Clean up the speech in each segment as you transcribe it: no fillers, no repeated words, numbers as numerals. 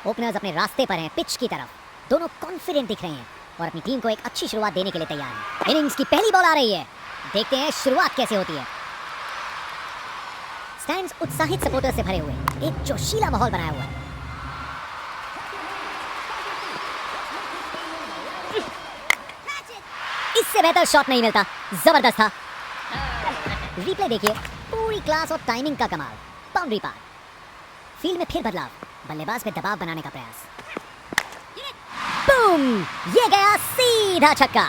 Openers अपने रास्ते पर हैं पिच की तरफ। दोनों कॉन्फिडेंट दिख रहे हैं और अपनी टीम को एक अच्छी शुरुआत देने के लिए तैयार हैं। इनिंग्स की पहली बॉल आ रही है, देखते हैं शुरुआत कैसे होती है। स्टैंड्स उत्साहित सपोर्टर्स से भरे हुए, एक जोशीला माहौल बनाया हुआ है। इससे बेहतर शॉट नहीं मिलता, जबरदस्त था। रिप्ले देखिए, पूरी क्लास और टाइमिंग का कमाल। बाउंड्री पार। फील्ड में फिर बदलाव, बल्लेबाज पे दबाव बनाने का प्रयास। बूम! ये गया सीधा छक्का।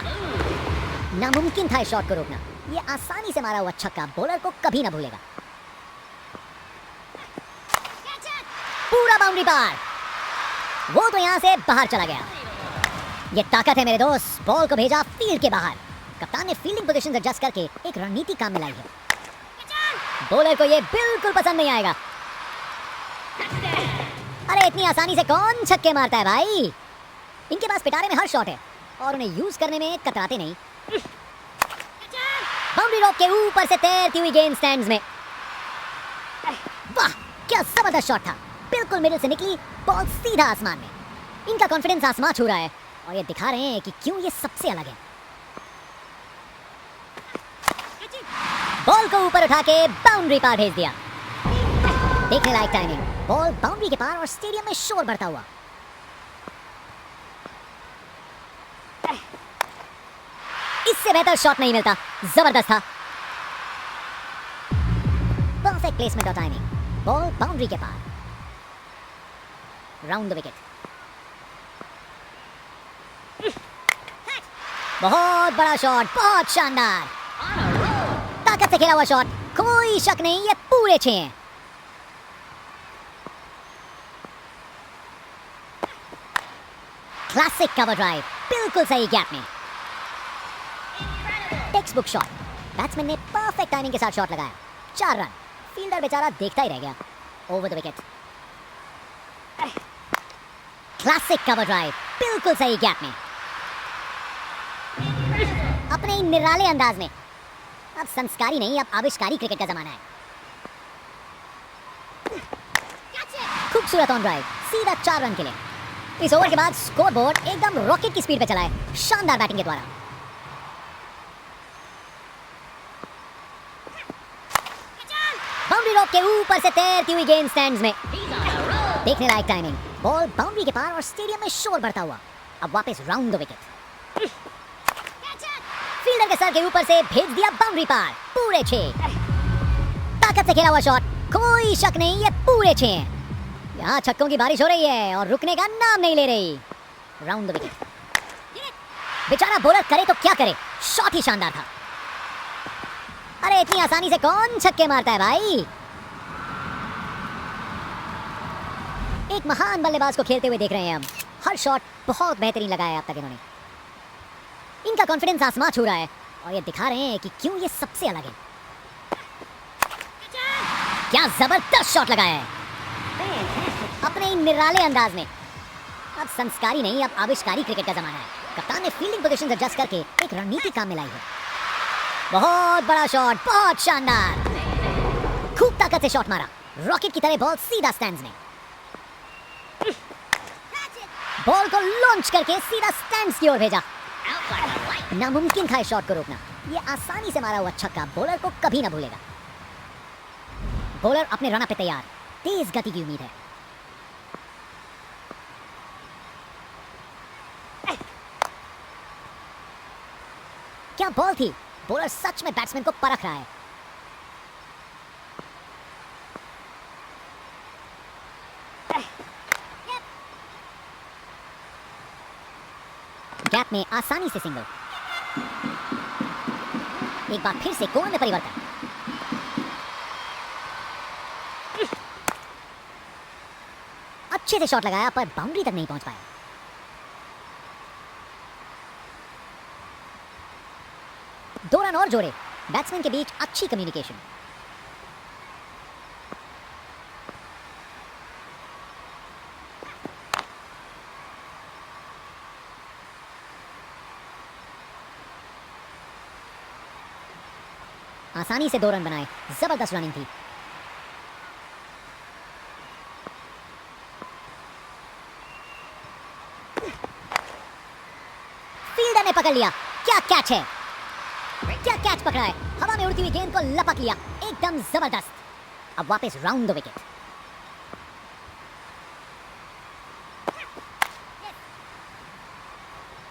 नामुमकिन था इस शॉट को रोकना। ये आसानी से मारा हुआ छक्का बॉलर को कभी ना भूलेगा। पूरा बाउंड्री पार। वो तो यहां से बाहर चला गया। ये ताकत है मेरे दोस्त। बॉल को भेजा फील्ड के बाहर। कप्तान ने फील्डिंग पोजीशन एडजस्ट करके एक रणनीति काम में लाई है। बॉलर को ये बिल्कुल पसंद नहीं आएगा। अरे इतनी आसानी से कौन छक्के मारता है भाई। इनके पास पिटारे में हर शॉट है और उन्हें यूज करने में कतराते नहीं। बाउंड्री रोक के ऊपर से तैरती हुई गेंद स्टैंड्स में। वाह, क्या जबरदस्त शॉट था। बिल्कुल मिडिल से निकली बॉल सीधा आसमान में। इनका कॉन्फिडेंस आसमान छू रहा है और ये दिखा रहे हैं कि क्यों ये सबसे अलग है। बॉल को ऊपर उठा के बाउंड्री पार भेज दिया। देखने लायक टाइमिंग। बॉल बाउंड्री के पार और स्टेडियम में शोर बढ़ता हुआ। इससे बेहतर शॉट नहीं मिलता, जबरदस्त था। परफेक्ट प्लेसमेंट और टाइमिंग। बॉल बाउंड्री के पार, राउंड द विकेट। बहुत बड़ा शॉट, बहुत शानदार। ताकत से खेला हुआ शॉट, कोई शक नहीं ये पूरे 6 हैं। क्लासिक कवर ड्राइव, बिल्कुल सही गैप में। Text book shot. बैट्समैन ने परफेक्ट टाइमिंग के साथ शॉट लगाया। 4 रन। फील्डर बेचारा देखता ही रह गया। Over the wicket. Classic cover drive, बिल्कुल सही गैप में। अपने ही निराले अंदाज में। अब संस्कारी नहीं, अब आविष्कारी क्रिकेट का जमाना है। खूबसूरत ऑन ड्राइव, सीधा 4 रन के लिए। इस ओवर के बाद स्कोर बोर्ड एकदम रॉकेट की स्पीड पे चला है, शानदार बैटिंग के द्वारा। बाउंड्री रोक के ऊपर से तैरती हुई गेंद स्टैंड्स में। देखने लायक टाइमिंग। बॉल बाउंड्री के पार और स्टेडियम में शोर बढ़ता हुआ। अब वापस राउंड द विकेट। फील्डर के सर के ऊपर से भेज दिया बाउंड्री पार। पूरे 6। ताकत से खेला हुआ शॉट, कोई शक नहीं ये पूरे 6 हैं। यहाँ छक्कों की बारिश हो रही है और रुकने का नाम नहीं ले रही। Round the wicket. बेचारा बॉलर करे तो क्या करे, शॉट ही शानदार था। अरे इतनी आसानी से कौन छक्के मारता है भाई। एक महान बल्लेबाज को खेलते हुए देख रहे हैं हम। हर शॉट बहुत बेहतरीन लगाया है अब तक इन्होंने। इनका कॉन्फिडेंस आसमान छू रहा है और ये दिखा रहे हैं कि क्यों ये सबसे अलग है। क्या जबरदस्त शॉट लगाया है अपने ही निराले अंदाज में। अब संस्कारी नहीं, अब आविष्कारी क्रिकेट का जमाना है। कप्तान ने फील्डिंग पोजीशन एडजस्ट करके एक रणनीति काम में लाई है। बहुत बड़ा शॉट, बहुत शानदार। खूब ताकत से शॉट मारा, रॉकेट की तरह बॉल सीधा स्टैंड्स में। बॉल को लॉन्च करके सीधा स्टैंड्स की ओर भेजा। नामुमकिन था इस शॉट को रोकना। ये आसानी से मारा हुआ छक्का बॉलर को कभी ना भूलेगा। बॉलर अपने रन पे तैयार, तेज गति की उम्मीद है। क्या बॉल थी। बॉलर सच में बैट्समैन को परख रहा है। गैप में आसानी से सिंगल। एक बार फिर से कोण में परिवर्तन। अच्छे से शॉट लगाया पर बाउंड्री तक नहीं पहुंच पाया। दो रन और जोड़े। बैट्समैन के बीच अच्छी कम्युनिकेशन। आसानी से 2 रन बनाए। जबरदस्त रनिंग थी। ने पकड़ लिया। क्या कैच है, क्या कैच पकड़ा है। हवा में उड़ती हुई गेंद को लपक लिया, एकदम जबरदस्त। अब वापस round the wicket.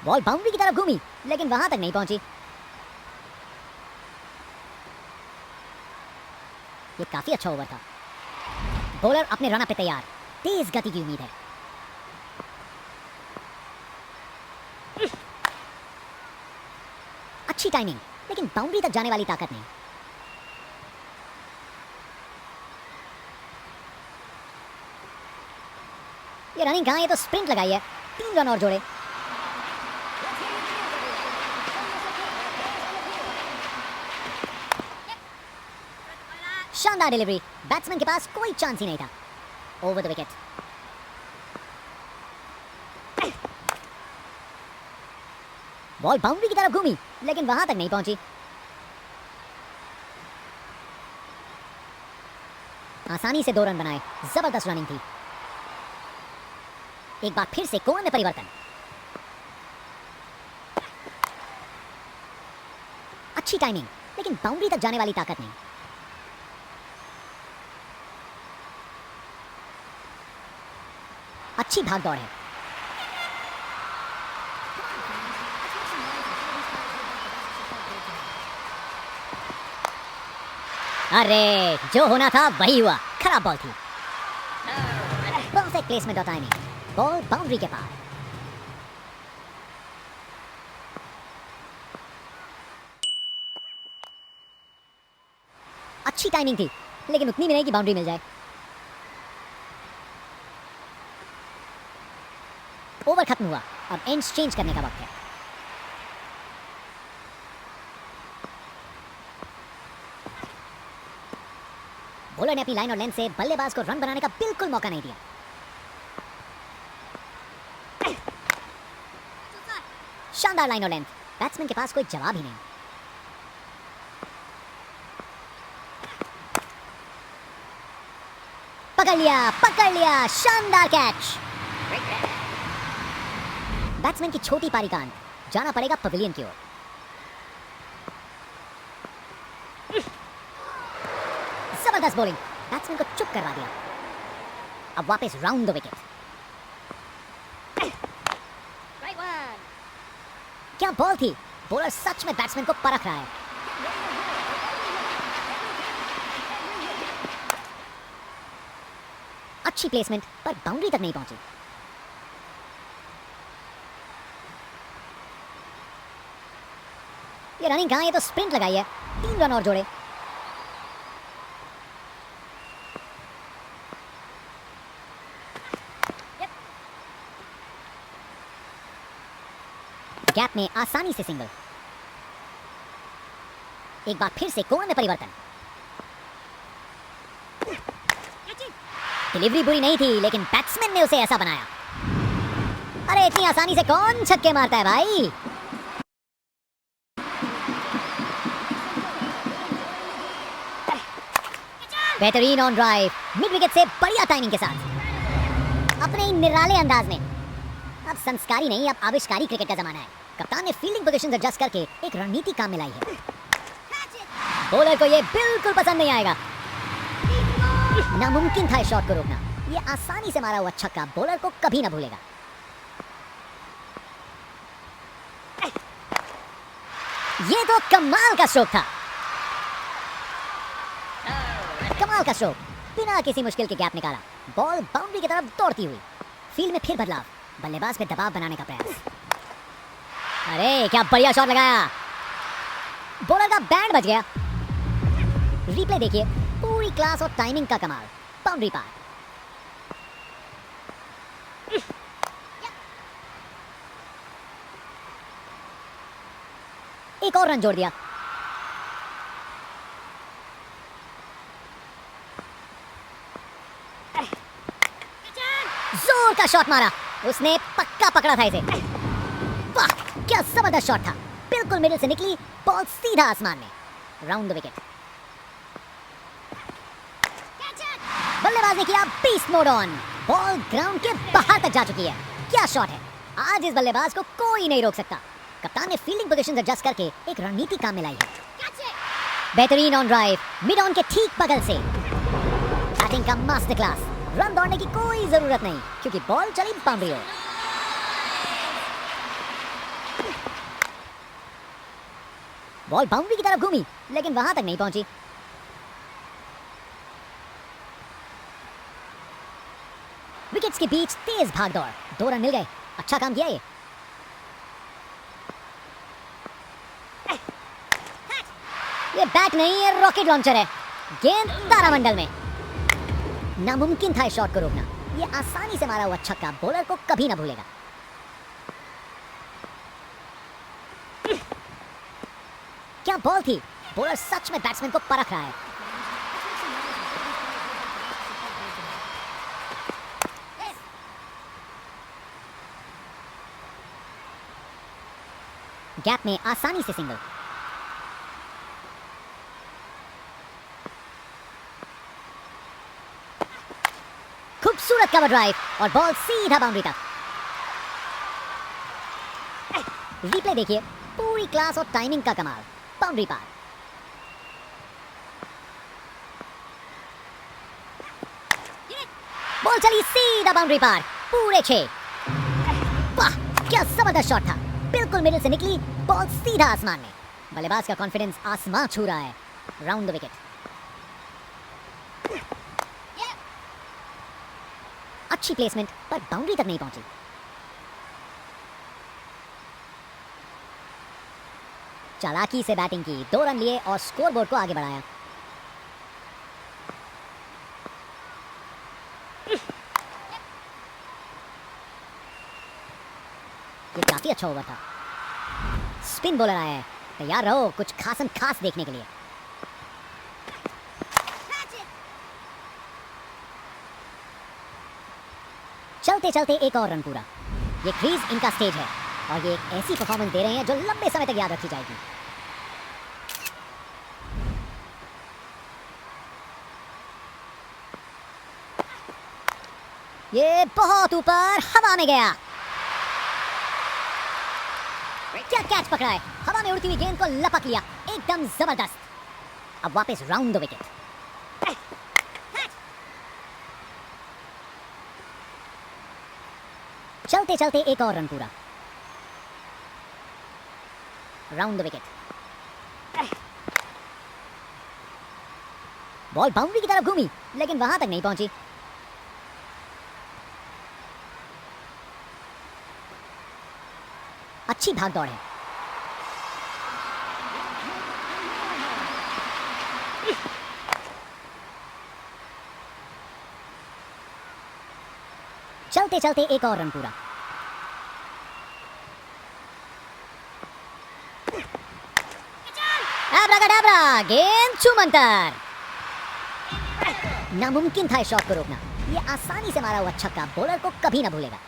Ball boundary की तरफ घूमी लेकिन वहां तक नहीं पहुंची। ये काफी अच्छा ओवर था। बॉलर अपने रन पे तैयार, तेज गति की उम्मीद है। अच्छी टाइमिंग, लेकिन बाउंड्री तक जाने वाली ताकत नहीं। ये रनिंग कहां है, तो स्प्रिंट लगाई है। 3 रन और जोड़े। शानदार डिलीवरी, बैट्समैन के पास कोई चांस ही नहीं था। Over the wicket. Ball boundary की तरफ घूमी लेकिन वहां तक नहीं पहुंची। आसानी से 2 रन बनाए, जबरदस्त रनिंग थी। एक बार फिर से कोण में परिवर्तन। अच्छी टाइमिंग, लेकिन बाउंड्री तक जाने वाली ताकत नहीं। अच्छी भाग दौड़ है। अरे जो होना था वही हुआ, खराब बॉल थी। परफेक्ट प्लेसमेंट और टाइमिंग, बॉल बाउंड्री के पार। अच्छी टाइमिंग थी, लेकिन उतनी भी नहीं कि बाउंड्री मिल जाए। ओवर खत्म हुआ, अब एंड्स चेंज करने का वक्त है। बॉलर ने अपनी लाइन और लेंथ से बल्लेबाज को रन बनाने का बिल्कुल मौका नहीं दिया। शानदार लाइन और लेंथ, बैट्समैन के पास कोई जवाब ही नहीं। पकड़ लिया, शानदार कैच। बैट्समैन की छोटी पारी का अंत, जाना पड़ेगा पवेलियन की ओर। जबरदस्त बॉलिंग, बैट्समैन को चुप करवा दिया। अब वापस राउंड द विकेट। क्या बॉल थी, बॉलर सच में बैट्समैन को परख रहा है। अच्छी प्लेसमेंट, पर बाउंड्री तक नहीं पहुंची। ये रनिंग कहां है, तो स्प्रिंट लगाई है। 3 रन और जोड़े। गैप में आसानी से सिंगल। एक बार फिर से कोण में परिवर्तन। डिलीवरी बुरी नहीं थी, लेकिन बैट्समैन ने उसे ऐसा बनाया। अरे इतनी आसानी से कौन छक्के मारता है भाई। बेहतरीन ऑन ड्राइव, मिड विकेट से बढ़िया टाइमिंग के साथ, अपने ही निराले अंदाज में। अब संस्कारी नहीं, अब आविष्कारी क्रिकेट का जमाना है। कप्तान ने फील्डिंग पोजीशन एडजस्ट करके एक रणनीति काम में लाई है। बॉलर को ये बिल्कुल पसंद नहीं आएगा। नामुमकिन था इस शॉट को रोकना। ये आसानी से मारा हुआ छक्का बॉलर को कभी ना भूलेगा। ये तो कमाल का स्ट्रोक था, कमाल का स्ट्रोक। बिना किसी मुश्किल के गैप निकाला, बॉल बाउंड्री की तरफ दौड़ती हुई। फील्ड में फिर बदलाव, बल्लेबाज पे दबाव बनाने का प्रयास। अरे क्या बढ़िया शॉट लगाया, बॉलर का बैंड बच गया। रिप्ले देखिए, पूरी क्लास और टाइमिंग का कमाल। बाउंड्री पार। एक और रन जोड़ दिया। जोर का शॉट मारा, उसने पक्का पकड़ा था इसे। वाह क्या जबरदस्त शॉट था, बिल्कुल मिडिल से निकली बॉल सीधा आसमान में। Round the wicket. बल्लेबाज ने किया beast mode on, ball ground के बाहर तक जा चुकी है। क्या शॉट है, आज इस बल्लेबाज को कोई नहीं रोक सकता। कप्तान ने फील्डिंग पोजीशन एडजस्ट करके एक रणनीति काम में लाई है। बेहतरीन ऑन ड्राइव, मिड ऑन के ठीक बगल से। बैटिंग का मास्टर क्लास। रन दौड़ने की कोई जरूरत नहीं क्योंकि बॉल चली बाउंड्री ओर। बॉल बाउंड्री की तरफ घूमी लेकिन वहां तक नहीं पहुंची। विकेट्स के बीच तेज भागदौड़, 2 रन मिल गए। अच्छा काम किया ये बैट नहीं है, रॉकेट लॉन्चर है। गेंद तारामंडल में। नामुमकिन था इस शॉट को रोकना। ये आसानी से मारा हुआ छक्का बॉलर को कभी ना भूलेगा। क्या बॉल थी। बॉलर सच में बैट्समैन को परख रहा है। गैप में आसानी से सिंगल। खूबसूरत कवर ड्राइव और बॉल सीधा बाउंड्री तक। रिप्ले देखिए, पूरी क्लास और टाइमिंग का कमाल। बाउंड्री पार। बॉल चली सीधा बाउंड्री पार, पूरे 6। वाह क्या जबरदस्त शॉट था। बिल्कुल मिडिल से निकली बॉल सीधा आसमान में। बल्लेबाज का कॉन्फिडेंस आसमान छू रहा है। Round the wicket. अच्छी प्लेसमेंट पर बाउंड्री तक नहीं पहुंची। चालाकी से बैटिंग की, 2 रन लिए और स्कोरबोर्ड को आगे बढ़ाया। ये काफी अच्छा ओवर था। स्पिन बॉलर आया है, तैयार रहो कुछ खासम खास देखने के लिए। चलते चलते एक और रन पूरा। ये क्रीज इनका स्टेज है और ये एक ऐसी परफॉर्मेंस दे रहे हैं जो लंबे समय तक याद रखी जाएगी। ये बहुत ऊपर हवा में गया। क्या कैच पकड़ा है। हवा में उड़ती हुई गेंद को लपक लिया, एकदम जबरदस्त। अब वापस राउंड द विकेट। चलते चलते एक और रन पूरा। Round the wicket. Ball boundary की तरफ घूमी लेकिन वहां तक नहीं पहुंची। अच्छी भागदौड़ है। चलते चलते एक और रन पूरा। एब्राकाडाब्रा, गेंद छूमंतर। नामुमकिन था इस शॉट को रोकना। ये आसानी से मारा हुआ छक्का बॉलर को कभी ना भूलेगा।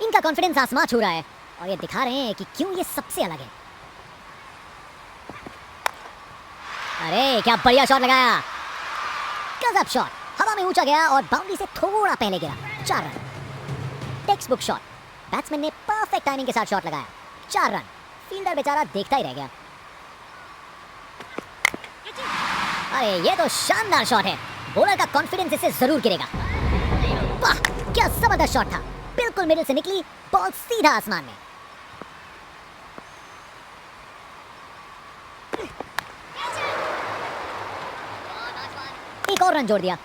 इनका कॉन्फिडेंस आसमान छू रहा है और ये दिखा रहे हैं कि क्यों ये सबसे अलग है। अरे क्या बढ़िया शॉट लगाया। गजब शॉट। हवा में ऊंचा गया और बाउंड्री से थोड़ा पहले गिरा। 4 run. Text book shot. Batsman ने परफेक्ट टाइमिंग के साथ शॉट लगाया। 4 रन। फील्डर बेचारा देखता ही रह गया। अरे ये तो शानदार शॉट है। बॉलर का कॉन्फिडेंस इससे जरूर गिरेगा। वाह क्या जबरदस्त शॉट था। बिल्कुल मिडिल से निकली बॉल सीधा आसमान में। एक और रन जोड़ दिया।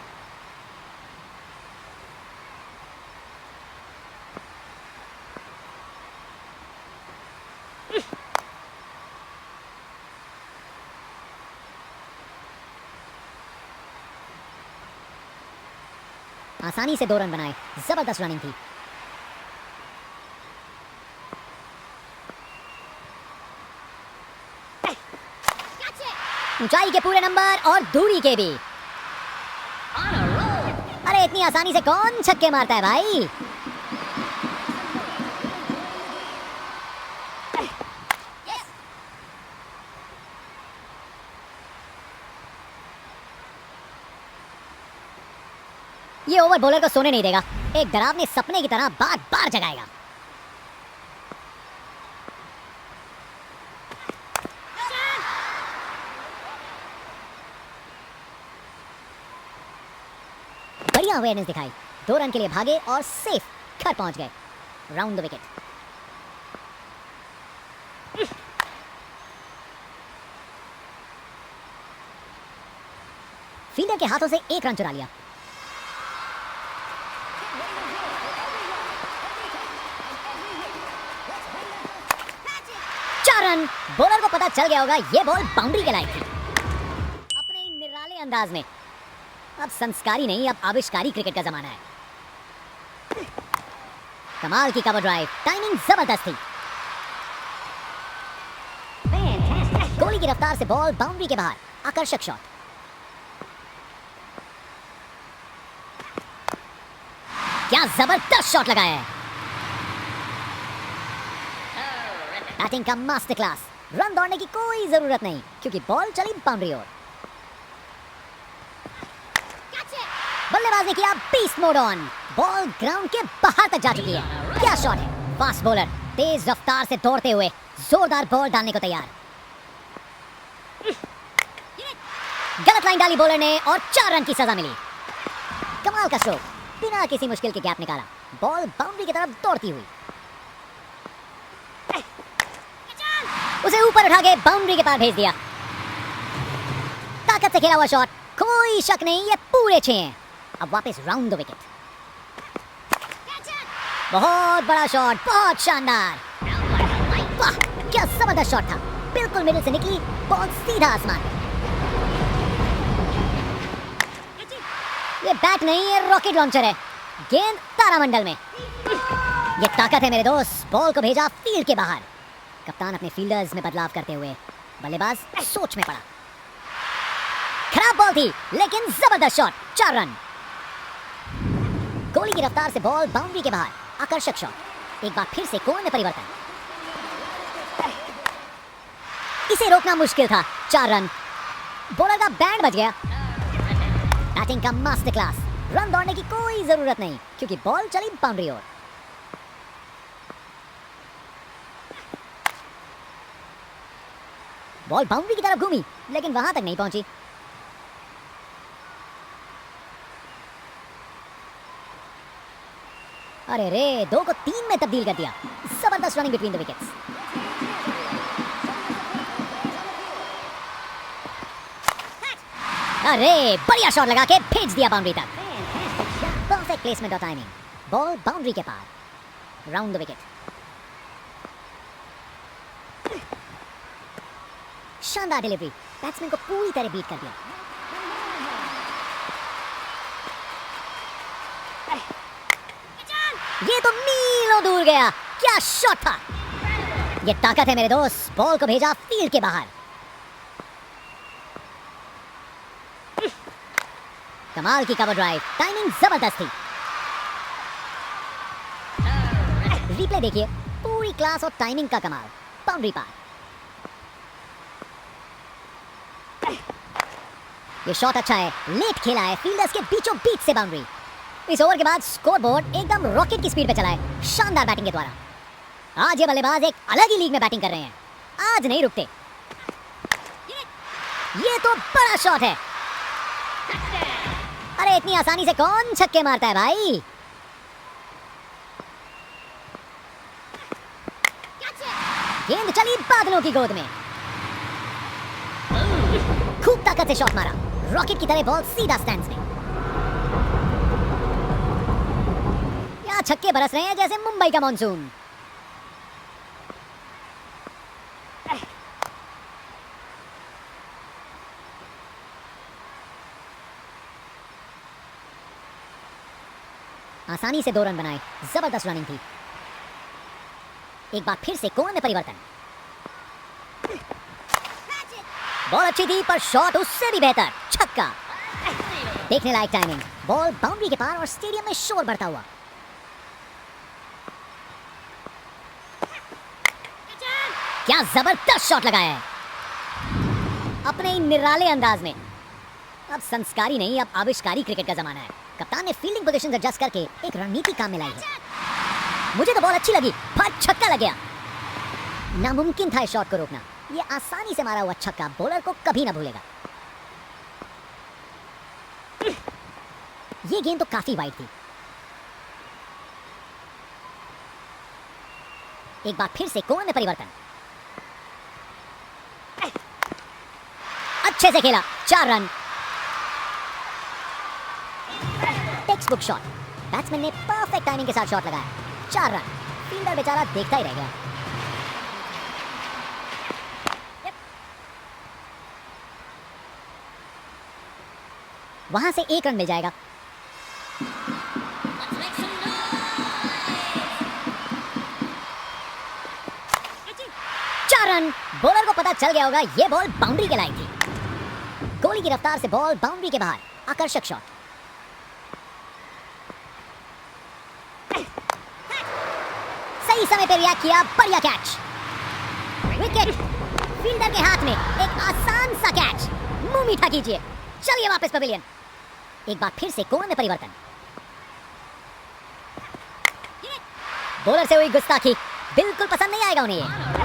आसानी से 2 रन बनाए। जबरदस्त रनिंग थी। ऊंचाई के पूरे नंबर और दूरी के भी। अरे इतनी आसानी से कौन छक्के मारता है भाई। ये ओवर बॉलर को सोने नहीं देगा। एक डरावने सपने की तरह बार बार जगाएगा। बढ़िया अवेयरनेस दिखाई, 2 रन के लिए भागे और सेफ घर पहुंच गए, राउंड द विकेट। फील्डर के हाथों से 1 रन चुरा लिया। रन। बॉलर को पता चल गया होगा ये बॉल बाउंड्री के लायक थी। अपने ही निराले अंदाज में, अब संस्कारी नहीं अब आविष्कारी क्रिकेट का जमाना है। कमाल की कवर ड्राइव, टाइमिंग जबरदस्त थी। कोहली की रफ्तार से बॉल बाउंड्री के बाहर, आकर्षक शॉट। क्या जबरदस्त शॉट लगाया है। बैटिंग का मास्टर क्लास, रन दौड़ने की कोई जरूरत नहीं क्योंकि बॉल चली बाउंड्री ओर। बल्लेबाज ने किया beast mode on, ball ground के बाहर तक जा चुकी है। क्या शॉट है। फास्ट बॉलर तेज रफ्तार से दौड़ते हुए जोरदार बॉल डालने को तैयार। गलत लाइन डाली बॉलर ने और 4 रन की सजा मिली। कमाल का स्ट्रोक, बिना किसी मुश्किल के गैप निकाला, बॉल बाउंड्री की तरफ दौड़ती हुई। उसे ऊपर उठा के बाउंड्री के पार भेज दिया। ताकत से खेला हुआ शॉट, कोई शक नहीं ये पूरे 6 हैं। अब वापस राउंड द विकेट। बहुत बड़ा शॉट, बहुत शानदार। वाह क्या जबरदस्त शॉट था, बिल्कुल मिडिल से निकली बॉल सीधा आसमान में। ये बैट नहीं ये रॉकेट लॉन्चर है, गेंद तारामंडल में। ये ताकत है मेरे दोस्त, बॉल को भेजा फील्ड के बाहर। कप्तान अपने फील्डर्स में बदलाव करते हुए बल्लेबाज सोच में पड़ा। खराब बॉल थी लेकिन जबरदस्त शॉट, 4 रन। कोहली की रफ्तार से बॉल बाउंड्री के बाहर, आकर्षक शॉट। एक बार फिर से कोण में परिवर्तन, इसे रोकना मुश्किल था। 4 रन। बॉलर का बैंड बज गया। बैटिंग का मास्टर क्लास, रन दौड़ने की कोई जरूरत नहीं क्योंकि बॉल चली बाउंड्री ओर। बॉल बाउंड्री की तरफ घूमी लेकिन वहां तक नहीं पहुंची। अरे रे, 2 को 3 में तब्दील कर दिया। जबरदस्त रनिंग बिटवीन द विकेट्स। अरे बढ़िया शॉट लगा के भेज दिया बाउंड्री तक। परफेक्ट प्लेसमेंट और टाइमिंग, बॉल बाउंड्री के पार, राउंड द विकेट। शानदार डिलीवरी, बैट्समैन को पूरी तरह बीट कर दिया। ये तो मीलों दूर गया, क्या शॉट था। ये ताकत है मेरे दोस्त, बॉल को भेजा फील्ड के बाहर। कमाल की कवर ड्राइव, टाइमिंग जबरदस्त थी। रिप्ले देखिए, पूरी क्लास और टाइमिंग का कमाल, बाउंड्री पार। ये शॉट अच्छा है, लेट खेला है, फील्डर्स के बीचों बीच से बाउंड्री। इस ओवर के बाद स्कोर बोर्ड एकदम रॉकेट की स्पीड पे चला है, शानदार बैटिंग के द्वारा। आज ये बल्लेबाज एक अलग ही लीग में बैटिंग कर रहे हैं, आज नहीं रुकते। ये तो बड़ा शॉट है। अरे इतनी आसानी से कौन छक्के मारता है भाई। गेंद चली बादलों की गोद में, खूब ताकत से शॉट मारा, रॉकेट की तरह बॉल सीधा स्टैंड्स में। यहाँ छक्के बरस रहे हैं जैसे मुंबई का मॉनसून। आसानी से 2 रन बनाए, जबरदस्त रनिंग थी। एक बार फिर से कोण में परिवर्तन। बॉल अच्छी थी पर शॉट उससे भी बेहतर, छक्का। देखने लायक टाइमिंग, बॉल बाउंड्री के पार और स्टेडियम में शोर बढ़ता हुआ। क्या जबरदस्त शॉट लगाया है अपने ही निराले अंदाज में। अब संस्कारी नहीं अब आविष्कारी क्रिकेट का जमाना है। कप्तान ने फील्डिंग पोजीशन एडजस्ट करके एक रणनीति काम में लाई है। मुझे तो बॉल अच्छी लगी पर छक्का लग गया। नामुमकिन था इस शॉट को रोकना। ये आसानी से मारा हुआ छक्का बॉलर को कभी ना भूलेगा। ये गेंद तो काफी वाइड थी। एक बार फिर से कोण में परिवर्तन। अच्छे से खेला, 4 run. Text book shot, batsman ने परफेक्ट टाइमिंग के साथ शॉट लगाया, 4 रन। फील्डर बेचारा देखता ही रह गया। वहां से 1 रन मिल जाएगा। रन। बॉलर को पता चल गया होगा ये बॉल बाउंड्री के लायक थी। गोली की रफ्तार से बॉल बाउंड्री के बाहर, आकर्षक शॉट। सही समय पे रिएक्ट किया, बढ़िया कैच। विकेट। फील्डर के हाथ में एक आसान सा कैच। मुंह मीठा कीजिए, चलिए वापस पवेलियन। एक बार फिर से कोण में परिवर्तन। बॉलर से हुई गुस्ताखी बिल्कुल पसंद नहीं आएगा उन्हें ये।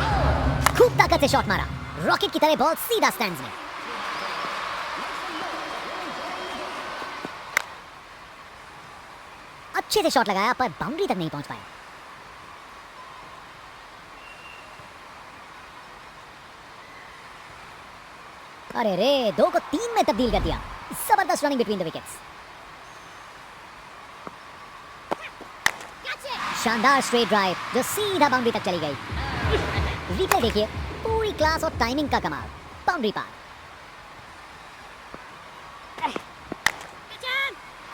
खूब ताकत से शॉट मारा, रॉकेट की तरह बॉल सीधा स्टैंड्स में। अच्छे से शॉट लगाया पर बाउंड्री तक नहीं पहुंच पाया। अरे रे, 2 को 3 में तब्दील कर दिया। जबरदस्त रनिंग बिटवीन द विकेट्स। शानदार स्ट्रेट ड्राइव जो सीधा बाउंड्री तक चली गई। रिप्ले देखिए, पूरी क्लास और टाइमिंग का कमाल। बाउंड्री पार।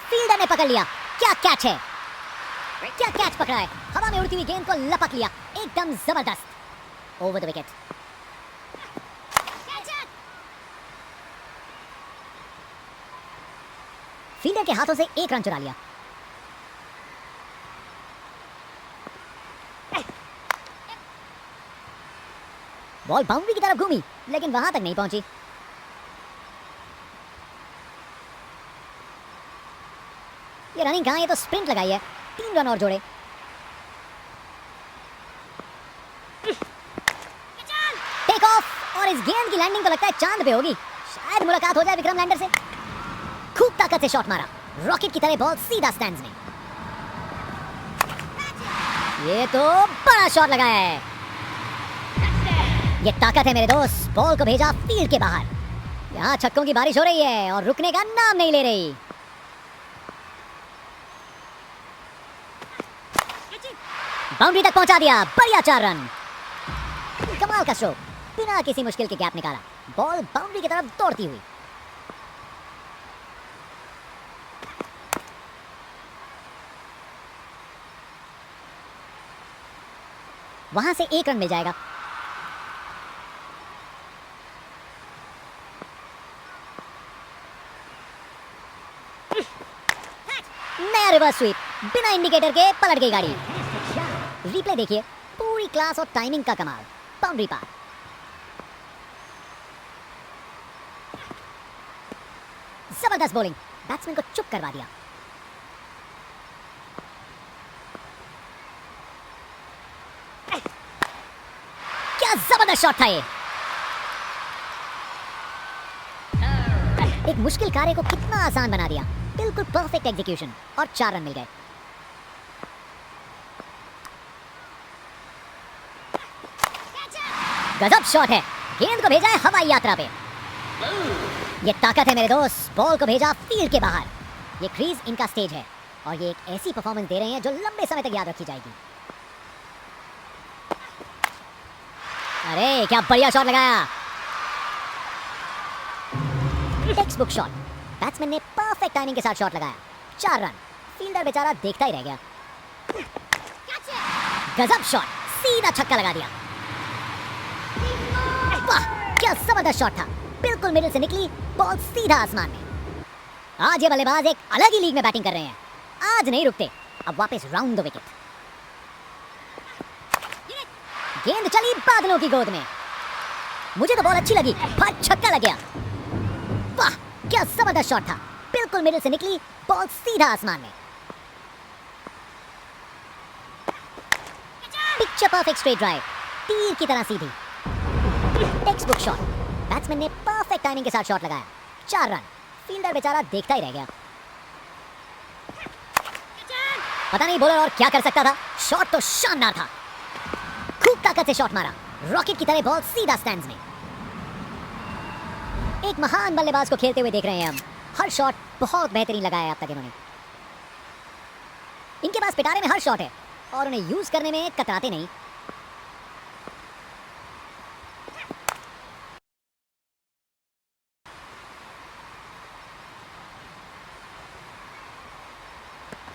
फील्डर ने पकड़ लिया, क्या कैच है, क्या कैच पकड़ा है। हवा में उड़ती हुई गेंद को लपक लिया, एकदम जबरदस्त। Over the wicket. फील्डर के हाथों से 1 रन चुरा लिया। बॉल बाउंड्री की तरफ घूमी लेकिन वहां तक नहीं पहुंची। ये रनिंग कहां, ये तो स्प्रिंट लगाई है। 3 रन और जोड़े। टेक ऑफ, और इस गेंद की लैंडिंग तो लगता है चांद पे होगी। शायद मुलाकात हो जाए विक्रम लैंडर से। खूब ताकत से शॉट मारा, रॉकेट की तरह बॉल सीधा स्टैंड्स में। ये तो बड़ा शॉट लगाया है। ये ताकत है मेरे दोस्त। बॉल को भेजा फील्ड के बाहर। यहाँ छक्कों की बारिश हो रही है और रुकने का नाम नहीं ले रही। बाउंड्री तक पहुंचा दिया, बढ़िया 4 रन। कमाल का स्ट्रोक, बिना किसी मुश्किल के गैप निकाला। बॉल बाउंड्री की तरफ दौड़ती हुई। वहां से 1 रन मिल जाएगा। नया रिवर्स स्वीप, बिना इंडिकेटर के पलट गई गाड़ी। रिप्ले देखिए, पूरी क्लास और टाइमिंग का कमाल। बाउंड्री पार। जबरदस्त बॉलिंग, बैट्समैन को चुप करवा दिया। क्या जबरदस्त शॉट था ये। एक मुश्किल कार्य को कितना आसान बना दिया। बिल्कुल परफेक्ट एग्जीक्यूशन और 4 रन मिल गए। गजब शॉट है, गेंद को भेजा है हवाई यात्रा पे। ये ताकत है मेरे दोस्त। बॉल को भेजा फील्ड के बाहर। ये क्रीज इनका स्टेज है और ये एक ऐसी परफॉर्मेंस दे रहे हैं जो लंबे समय तक याद रखी जाएगी। अरे क्या बढ़िया शॉट लगाया। टेक्स्ट बुक शॉट, बैट्समैन ने परफेक्ट टाइमिंग के साथ शॉट लगाया, 4 रन। फील्डर बेचारा देखता ही रह गया। गजब शॉट, सीधा छक्का लगा दिया। वाह क्या जबरदस्त शॉट था। बिल्कुल मिडिल से निकली बॉल सीधा आसमान में। आज ये बल्लेबाज एक अलग ही लीग में बैटिंग कर रहे हैं। आज नहीं रुकते, अब वापस राउंड द विकेट। गेंद चली बादलों की गोद में। मुझे तो बॉल अच्छी लगी, पर छक्का लग गया। वाह क्या जबरदस्त शॉट था। बिल्कुल मिडिल से निकली बॉल सीधा आसमान में। पिक्चर परफेक्ट स्ट्रेट ड्राइव, तीर की तरह सीधी। टेक्स्ट बुक शॉट, बैट्समैन ने परफेक्ट टाइमिंग के साथ शॉट लगाया, 4 रन। फील्डर बेचारा देखता ही रह गया। पता नहीं बॉलर और क्या कर सकता था। शॉट तो शानदार था, खूब ताकत से शॉट मारा, रॉकेट की तरह बॉल सीधा स्टैंड्स में। एक महान बल्लेबाज को खेलते हुए देख रहे हैं हम। हर शॉट बहुत बेहतरीन लगाया अब तक इन्होंने। इनके पास पिटारे में हर शॉट है और उन्हें यूज करने में कतराते नहीं।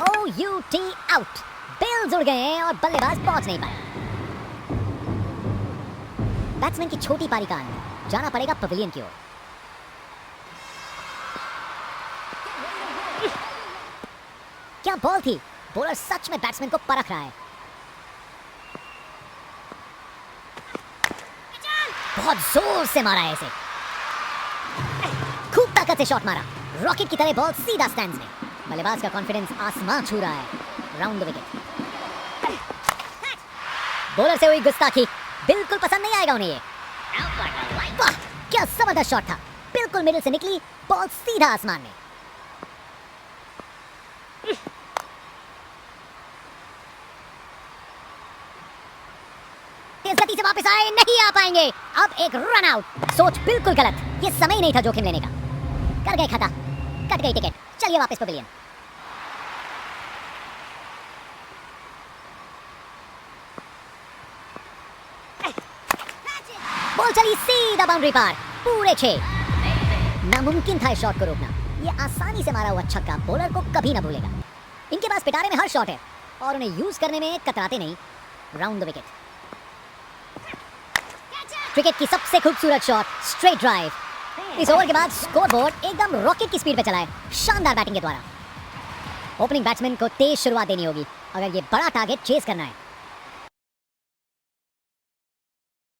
OUT out. बिल्स उड़ गए हैं और बल्लेबाज पहुंच नहीं पाया। बैट्समैन की छोटी पारी का अंत, जाना पड़ेगा पवेलियन की ओर। क्या बॉल थी, बॉलर सच में बैट्समैन को परख रहा है। बहुत जोर से मारा है इसे, खूब ताकत से शॉट मारा, रॉकेट की तरह बॉल सीधा स्टैंड्स में। बल्लेबाज का कॉन्फिडेंस आसमान छू रहा है। Round the wicket. बॉलर से हुई गुस्ताखी बिल्कुल पसंद नहीं आएगा उन्हें ये। वाह, क्या जबरदस्त शॉट था, बिल्कुल मिडिल से निकली बॉल सीधा आसमान में। तेज गति से वापस आए, नहीं आ पाएंगे। अब एक रन आउट। सोच बिल्कुल गलत, ये समय ही नहीं था जोखिम लेने का। कर गए खाता, कट गई टिकट। चलिए वापस पवेलियन। बॉल चली सीधा बाउंड्री पार, पूरे 6। नामुमकिन था इस शॉट को रोकना। ये आसानी से मारा हुआ छक्का बॉलर को कभी ना भूलेगा। इनके पास पिटारे में हर शॉट है और उन्हें यूज करने में कतराते नहीं। Round the wicket. क्रिकेट की सबसे खूबसूरत शॉट, स्ट्रेट ड्राइव। इस ओवर के बाद स्कोरबोर्ड एकदम रॉकेट की स्पीड पे चला है, शानदार बैटिंग के द्वारा। ओपनिंग बैट्समैन को तेज शुरुआत देनी होगी अगर ये बड़ा टारगेट चेज करना है।